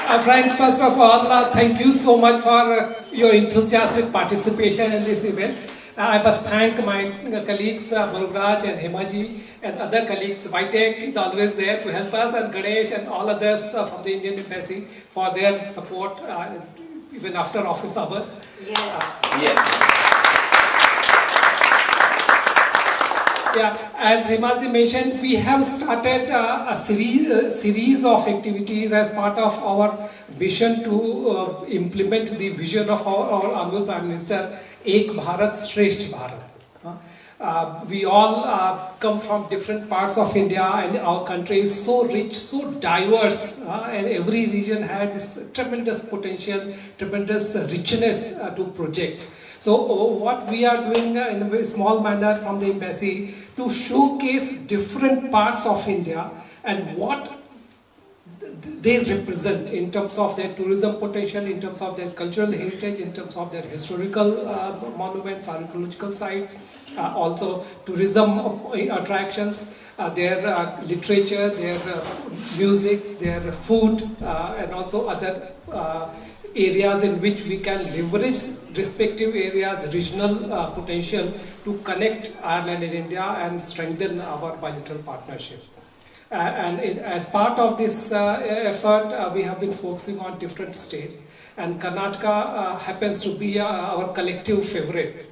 Friends, first of all, thank you so much for your enthusiastic participation in this event. I must thank my colleagues Murugraj and Hemaji and other colleagues. Vitek is always there to help us, and Ganesh and all others from the Indian Embassy for their support even after office hours. Yes. Yeah, as Hemaji mentioned, we have started a series of activities as part of our mission to implement the vision of our Honorable Prime Minister, Ek Bharat, Shresth Bharat. We all come from different parts of India, and our country is so rich, so diverse, and every region had this tremendous potential, tremendous richness to project. So what we are doing in a very small manner from the embassy to showcase different parts of India and what they represent in terms of their tourism potential, in terms of their cultural heritage, in terms of their historical monuments, archaeological sites, also tourism attractions, their literature, their music, their food, and also other areas in which we can leverage respective areas' regional potential to connect Ireland and India and strengthen our bilateral partnership. As part of this effort, we have been focusing on different states, and Karnataka happens to be our collective favorite.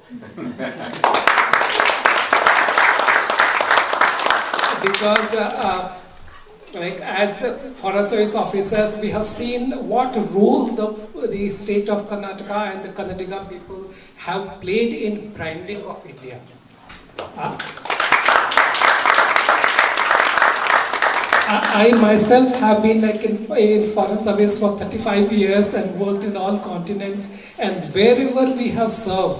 Because like as foreign service officers, we have seen what role the state of Karnataka and the Kannadiga people have played in branding of India. I myself have been like in foreign service for 35 years and worked in all continents, and wherever we have served,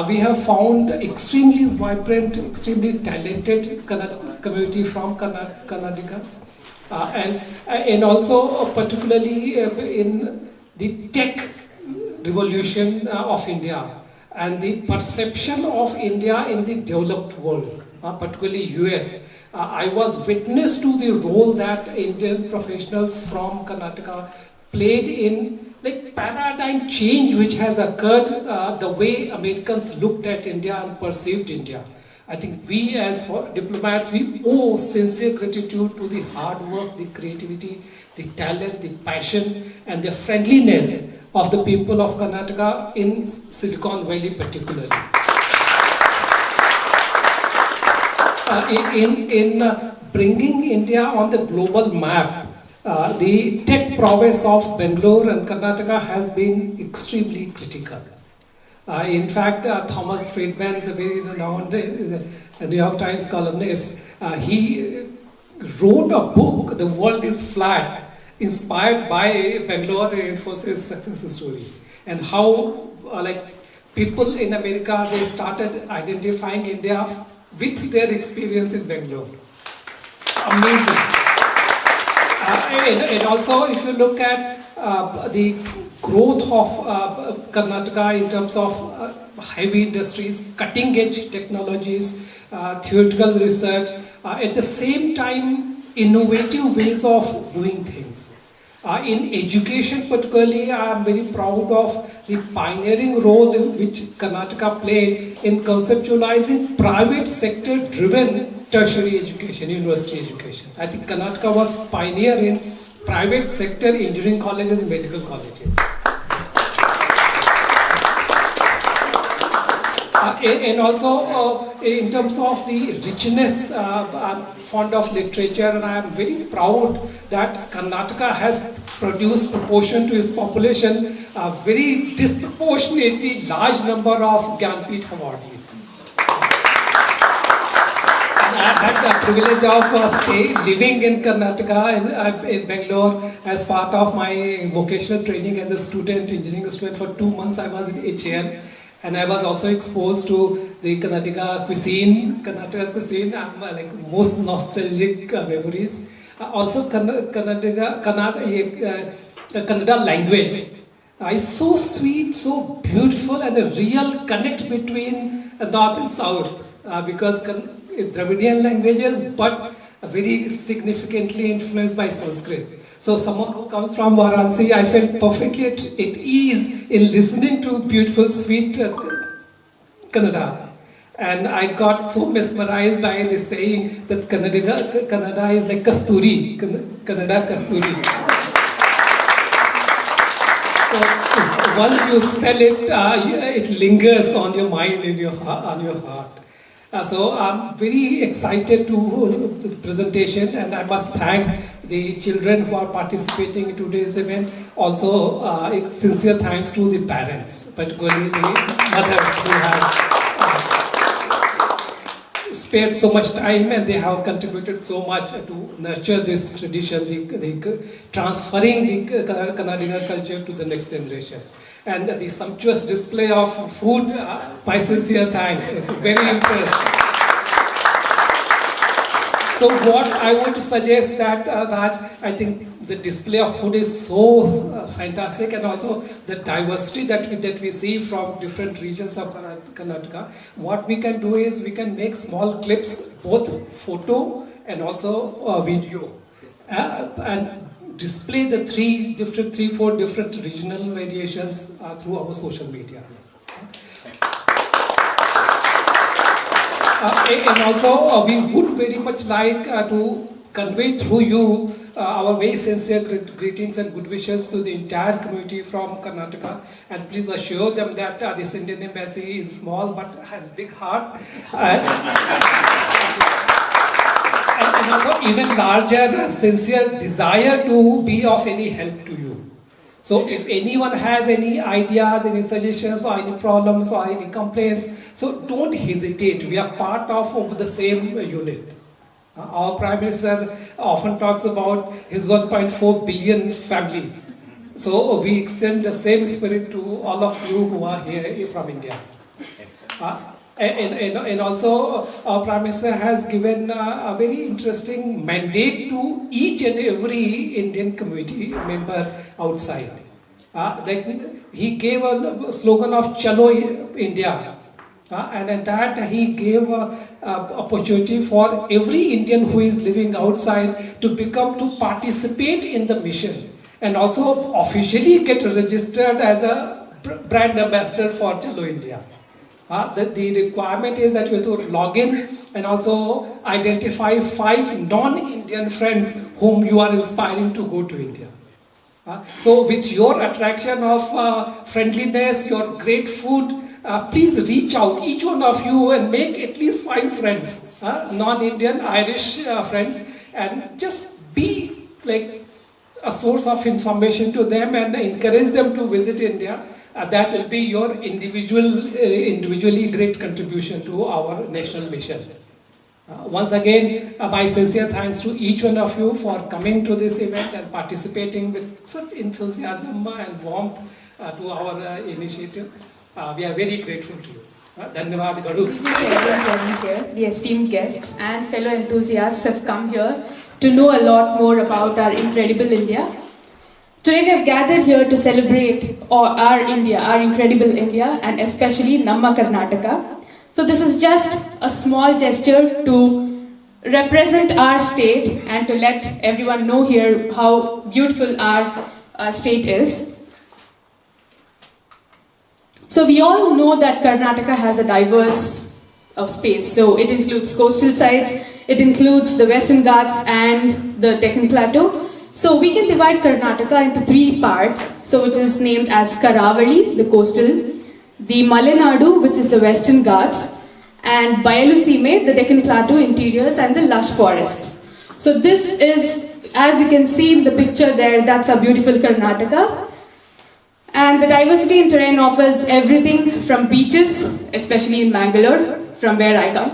we have found extremely vibrant, extremely talented community from Kannadigas. And also particularly in the tech revolution of India and the perception of India in the developed world, particularly US. I was witness to the role that Indian professionals from Karnataka played in like paradigm change which has occurred the way Americans looked at India and perceived India. I think we as diplomats, we owe sincere gratitude to the hard work, the creativity, the talent, the passion, and the friendliness of the people of Karnataka in Silicon Valley particularly. In bringing India on the global map, the tech prowess of Bangalore and Karnataka has been extremely critical. In fact, Thomas Friedman, the very renowned New York Times columnist, he wrote a book, The World is Flat, inspired by Bangalore Infosys success story, and how like people in America, they started identifying India with their experience in Bangalore. Amazing. And also, if you look at the growth of Karnataka in terms of heavy industries, cutting edge technologies, theoretical research, at the same time innovative ways of doing things. In education particularly, I am very proud of the pioneering role which Karnataka played in conceptualizing private sector driven tertiary education, university education. I think Karnataka was pioneer in private sector engineering colleges and medical colleges. And also in terms of the richness, I'm fond of literature, and I am very proud that Karnataka has produced, proportion to its population, a very disproportionately large number of Gyanpith awardees. I had the privilege of living in Karnataka, in Bangalore, as part of my vocational training as a student, engineering student. For 2 months I was in HAL, and I was also exposed to the Kannadiga cuisine. I'm like most nostalgic memories. Also Kannada language is so sweet, so beautiful, and a real connect between North and South, because Dravidian languages, but very significantly influenced by Sanskrit. So someone who comes from Varanasi, I felt perfectly at ease in listening to beautiful, sweet Kannada. And I got so mesmerized by this saying that Kannada is like Kasturi, Kannada Kasturi. So once you spell it, it lingers on your mind, on your heart. So I'm very excited to the presentation, and I must thank the children who are participating in today's event. Also, sincere thanks to the parents, particularly the mothers who have spared so much time, and they have contributed so much to nurture this tradition, the transferring the Kannadiga culture to the next generation. And the sumptuous display of food, my sincere thanks. It's very impressed. So what I would suggest that, Raj, I think the display of food is so fantastic, and also the diversity that we see from different regions of Karnataka. What we can do is we can make small clips, both photo and also video, and display the three, four different regional variations through our social media. And also, we would very much like to convey through you our very sincere greetings and good wishes to the entire community from Karnataka. And please assure them that this Indian Embassy is small but has big heart. And also even larger, sincere desire to be of any help to you. So if anyone has any ideas, any suggestions, or any problems, or any complaints, so don't hesitate. We are part of the same unit. Our Prime Minister often talks about his 1.4 billion family. So we extend the same spirit to all of you who are here from India. And also, our Prime Minister has given a very interesting mandate to each and every Indian community member outside. He gave a slogan of Chalo India. And in that he gave an opportunity for every Indian who is living outside to participate in the mission, and also officially get registered as a brand ambassador for Chalo India. The requirement is that you have to log in and also identify 5 non-Indian friends whom you are inspiring to go to India. So with your attraction of friendliness, your great food, please reach out, each one of you, and make at least 5 friends, non-Indian, Irish friends, and just be like a source of information to them and encourage them to visit India. That will be your individually great contribution to our national mission. Once again, my sincere thanks to each one of you for coming to this event and participating with such enthusiasm and warmth to our initiative. We are very grateful to you. Dhanyavad Gadu. Everyone present here, the esteemed guests and fellow enthusiasts have come here to know a lot more about our incredible India. Today we have gathered here to celebrate our India, our incredible India, and especially Namma Karnataka. So this is just a small gesture to represent our state and to let everyone know here how beautiful our state is. So we all know that Karnataka has a diverse space. So it includes coastal sites, it includes the Western Ghats and the Deccan Plateau. So we can divide Karnataka into 3 parts. So it is named as Karavali, the coastal, the Malenadu, which is the Western Ghats, and Bayalu Sime, the Deccan Plateau interiors, and the lush forests. So this is, as you can see in the picture there, that's a beautiful Karnataka. And the diversity in terrain offers everything from beaches, especially in Mangalore, from where I come,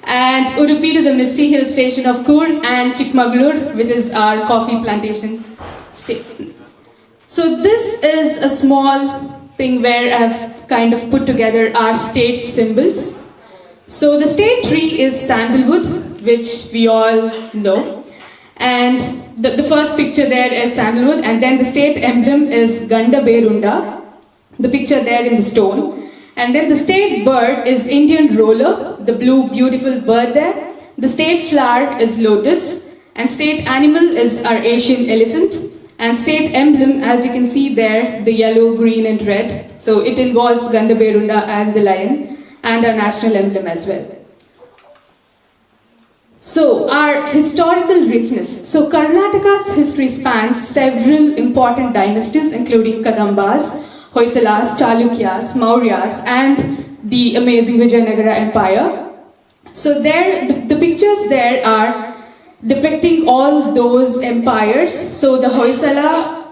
and Udupi to the misty hill station of Coorg, and Chikmagalur, which is our coffee plantation state. So this is a small thing where I've kind of put together our state symbols. So the state tree is sandalwood, which we all know. And the first picture there is sandalwood, and then the state emblem is Ganda Berunda, the picture there in the stone. And then the state bird is Indian roller, the blue beautiful bird there. The state flower is lotus, and state animal is our Asian elephant, and state emblem, as you can see there, the yellow, green and red. So it involves Gandaberunda and the lion, and our national emblem as well. So our historical richness. So Karnataka's history spans several important dynasties, including Kadambas, Hoysalas, Chalukyas, Mauryas, and the amazing Vijayanagara Empire. So there, the pictures there are depicting all those empires. So the Hoysala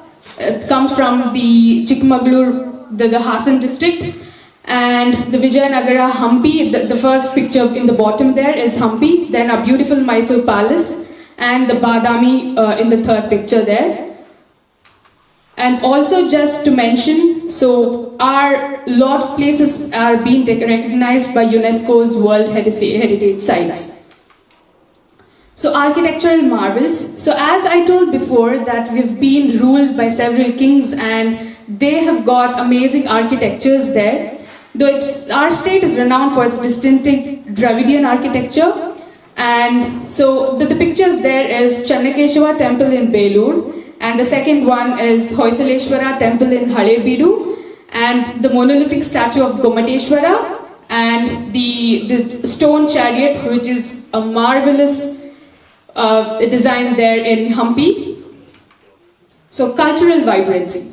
comes from the Chikmagalur, the Hassan district, and the Vijayanagara Hampi, the first picture in the bottom there is Hampi, then a beautiful Mysore palace, and the Badami in the third picture there. And also just to mention, so our lot of places are being recognized by UNESCO's World Heritage Sites. So architectural marvels. So as I told before that we've been ruled by several kings and they have got amazing architectures there. Though our state is renowned for its distinctive Dravidian architecture. And so the pictures there is Channakeshwara temple in Belur, and the second one is Hoysaleshwara temple in Halebeedu, and the monolithic statue of Gomateshwara, and the stone chariot, which is a marvelous design there in Hampi. So cultural vibrancy.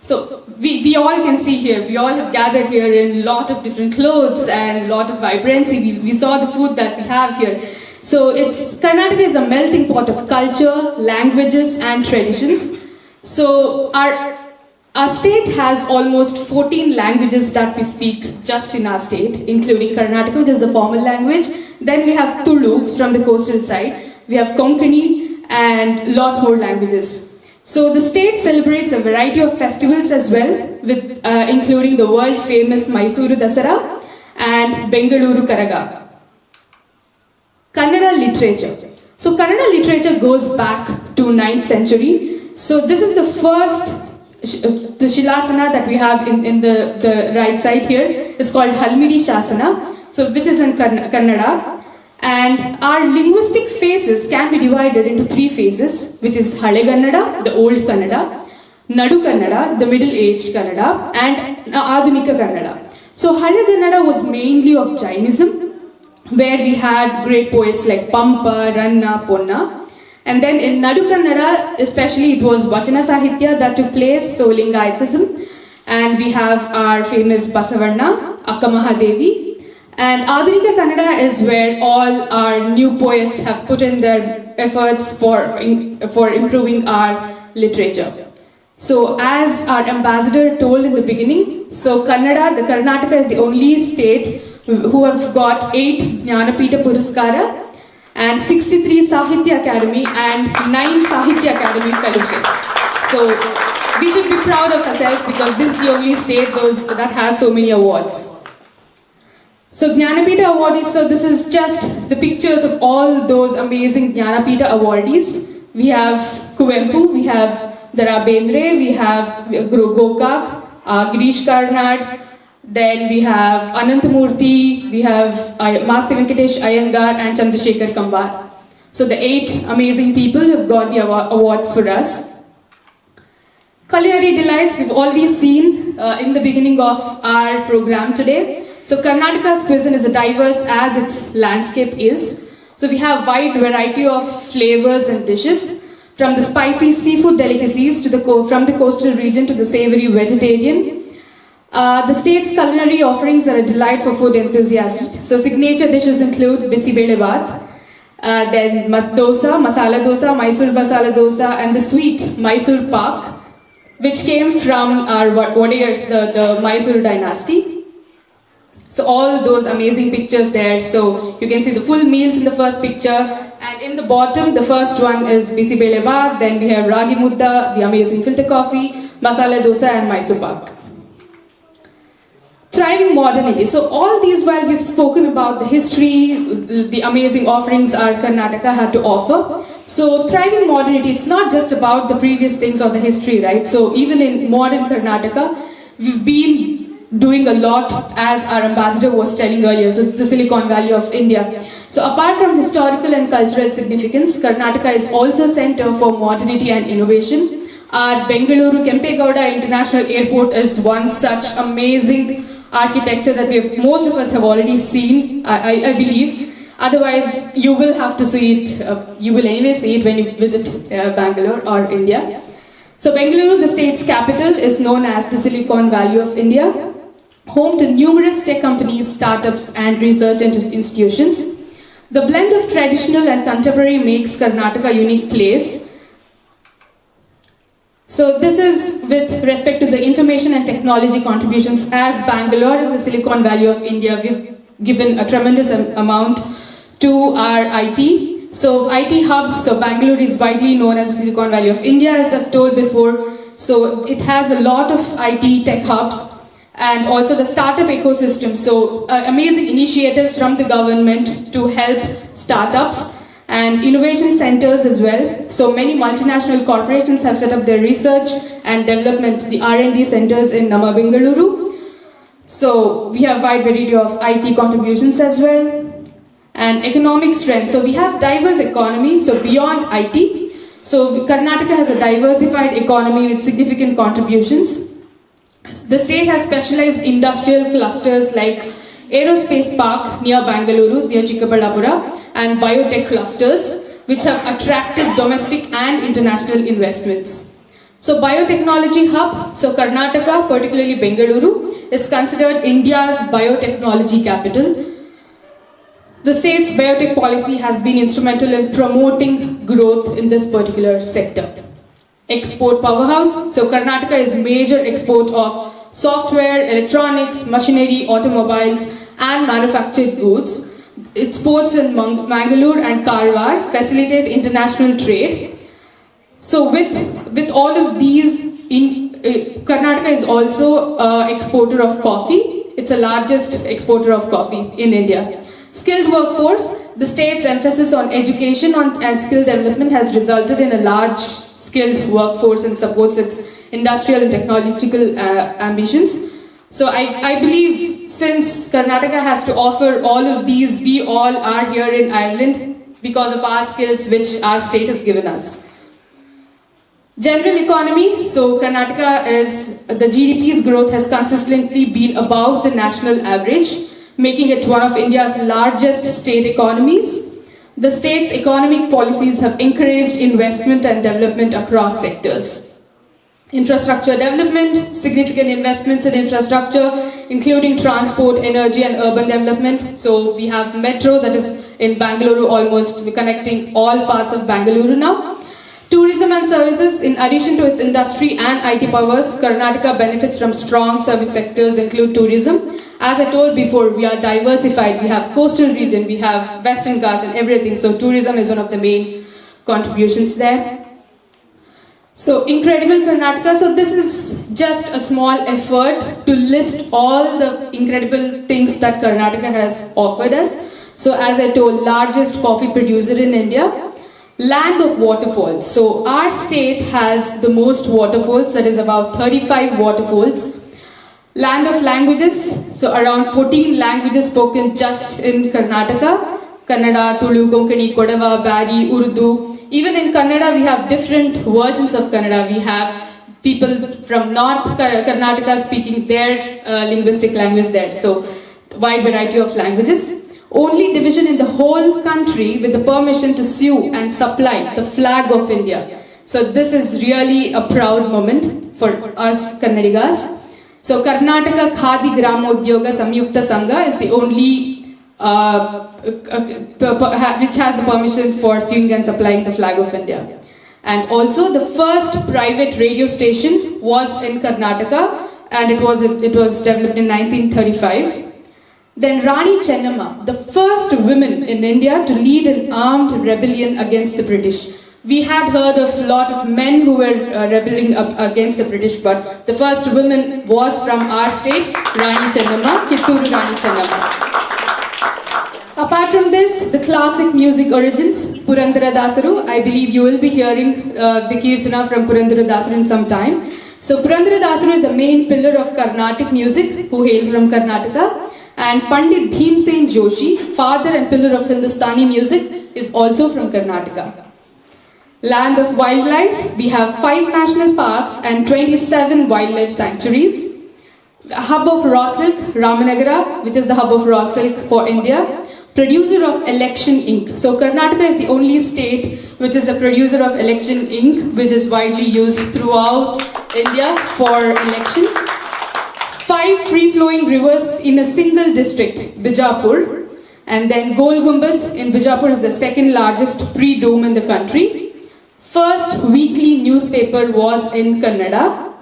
So we all can see here, we all have gathered here in a lot of different clothes and a lot of vibrancy. We saw the food that we have here. So Karnataka is a melting pot of culture, languages and traditions. So our state has almost 14 languages that we speak just in our state, including Karnataka, which is the formal language. Then we have Tulu from the coastal side. We have Konkani and a lot more languages. So the state celebrates a variety of festivals as well, with including the world famous Mysuru Dasara and Bengaluru Karaga. Kannada literature. So Kannada literature goes back to 9th century. So this is the first, the Shilasana that we have in the right side here is called Halmidi Shasana, so which is in Kannada. And our linguistic phases can be divided into 3 phases, which is Hale Kannada, the old Kannada, Nadu Kannada, the middle-aged Kannada, and Adunika Kannada. So Hale Kannada was mainly of Jainism, where we had great poets like Pampa, Ranna, Ponna. And then in Nadu Kannada, especially it was Vachana Sahitya that took place, so Lingayatism. And we have our famous Basavarna, Akka Mahadevi. And Adunika Kannada is where all our new poets have put in their efforts for improving our literature. So as our ambassador told in the beginning, so Kannada, the Karnataka is the only state who have got 8 Jnanapita Puraskara and 63 Sahitya Academy and 9 Sahitya Academy fellowships. So we should be proud of ourselves because this is the only state that has so many awards. So Jnanapita awardees, so this is just the pictures of all those amazing Jnanapita awardees. We have Kuvempu, we have Dara Bendre, we have Guru Gokak, Girish Karnad, then we have Anantamurthy, we have Masti Venkatesh Iyengar and Chandrasekhar Kambar. So the 8 amazing people have got the awards for us. Culinary delights we've already seen in the beginning of our program today. So Karnataka's cuisine is as diverse as its landscape is. So we have wide variety of flavors and dishes, from the spicy seafood delicacies from the coastal region to the savory vegetarian. The state's culinary offerings are a delight for food enthusiasts. So signature dishes include Bisibele Baat, then dosa, masala dosa, Mysore masala dosa, and the sweet Mysore Pak, which came from our Wadeyars, the Mysore dynasty. So all those amazing pictures there. So you can see the full meals in the first picture, and in the bottom, the first one is Bisibele Baat, then we have Ragi Mudda, the amazing filter coffee, masala dosa and Mysore Pak. Thriving modernity. So all these while we've spoken about the history, the amazing offerings our Karnataka had to offer. So thriving modernity, it's not just about the previous things or the history, right? So even in modern Karnataka, we've been doing a lot, as our ambassador was telling earlier, so the Silicon Valley of India. So apart from historical and cultural significance, Karnataka is also center for modernity and innovation. Our Bengaluru Kempegowda International Airport is one such amazing architecture that most of us have already seen, I believe. Otherwise, you will have to see it, you will anyway see it when you visit Bangalore or India. So Bengaluru, the state's capital, is known as the Silicon Valley of India, home to numerous tech companies, startups and research institutions. The blend of traditional and contemporary makes Karnataka a unique place. So this is with respect to the information and technology contributions. As Bangalore is the Silicon Valley of India, we've given a tremendous amount to our IT. So IT hub, so Bangalore is widely known as the Silicon Valley of India, as I've told before. So it has a lot of IT tech hubs and also the startup ecosystem. So amazing initiatives from the government to help startups and innovation centers as well. So many multinational corporations have set up their research and development, the R&D centers in Nama Bengaluru. So we have wide variety of IT contributions as well. And economic strength. So we have diverse economy, so beyond IT. So Karnataka has a diversified economy with significant contributions. The state has specialized industrial clusters like Aerospace Park near Bangalore, near Chikkaballapura, and biotech clusters, which have attracted domestic and international investments. So biotechnology hub, so Karnataka, particularly Bengaluru, is considered India's biotechnology capital. The state's biotech policy has been instrumental in promoting growth in this particular sector. Export powerhouse, so Karnataka is major export of software, electronics, machinery, automobiles and manufactured goods. Its ports in Mangalore and Karwar facilitate international trade. So with all of these, Karnataka is also an exporter of coffee. It's the largest exporter of coffee in India. Skilled workforce, the state's emphasis on education and skill development has resulted in a large skilled workforce and supports its industrial and technological ambitions. So I believe since Karnataka has to offer all of these, we all are here in Ireland because of our skills which our state has given us. General economy, so Karnataka is, the GDP's growth has consistently been above the national average, making it one of India's largest state economies. The state's economic policies have encouraged investment and development across sectors. Infrastructure development, significant investments in infrastructure, including transport, energy and urban development. So we have metro that is in Bangalore, almost connecting all parts of Bangalore now. Tourism and services, in addition to its industry and IT powers, Karnataka benefits from strong service sectors include tourism. As I told before, we are diversified. We have coastal region, we have Western Ghats and everything. So tourism is one of the main contributions there. So incredible Karnataka. So this is just a small effort to list all the incredible things that Karnataka has offered us. So as I told, largest coffee producer in India. Land of waterfalls. So our state has the most waterfalls, that is about 35 waterfalls. Land of languages, so around 14 languages spoken just in Karnataka. Kannada, Tulu, Konkani, Kodava, Bari, Urdu. Even in Kannada we have different versions of Kannada. We have people from North Karnataka speaking their linguistic language there. So wide variety of languages. Only division in the whole country with the permission to sue and supply the flag of India. So this is really a proud moment for us Kannadigas. So Karnataka Khadi Gramodyoga Samyukta Sangha is the only which has the permission for suing and supplying the flag of India. And also the first private radio station was in Karnataka and it was developed in 1935. Then Rani Chennamma, the first woman in India to lead an armed rebellion against the British. We had heard of a lot of men who were rebelling against the British, but the first woman was from our state, Rani Chennamma, Kitturu Rani Chennamma. Apart from this, the classic music origins, Purandara Dasaru. I believe you will be hearing the Kirtana from Purandara Dasaru in some time. So Purandara Dasaru is the main pillar of Carnatic music, who hails from Karnataka. And Pandit Bhimsen Joshi, father and pillar of Hindustani music, is also from Karnataka. Land of wildlife, we have 5 national parks and 27 wildlife sanctuaries. Hub of raw silk, Ramanagara, which is the hub of raw silk for India. Producer of election ink. So Karnataka is the only state which is a producer of election ink, which is widely used throughout India for elections. 5 free-flowing rivers in a single district, Bijapur. And then Gol Gumbaz in Bijapur is the second largest pre-dome in the country. First weekly newspaper was in Kannada.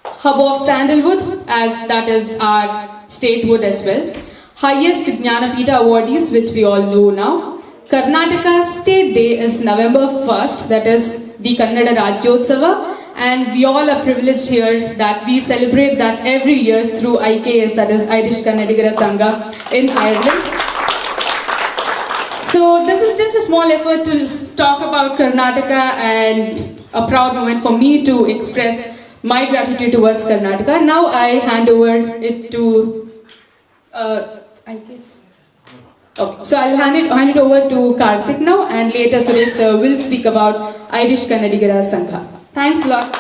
Hub of sandalwood, as that is our statehood as well. Highest Jnanapita awardees, which we all know now. Karnataka State Day is November 1st, that is the Kannada Rajyotsava, and we all are privileged here that we celebrate that every year through IKS, that is Irish Kannadigar Sangha in Ireland. So this is just a small effort to talk about Karnataka and a proud moment for me to express my gratitude towards Karnataka. Now I hand over it to I guess. Okay. So I'll hand it over to Karthik now, and later Suresh sir will speak about Irish Kannadigar Sangha. Thanks a lot.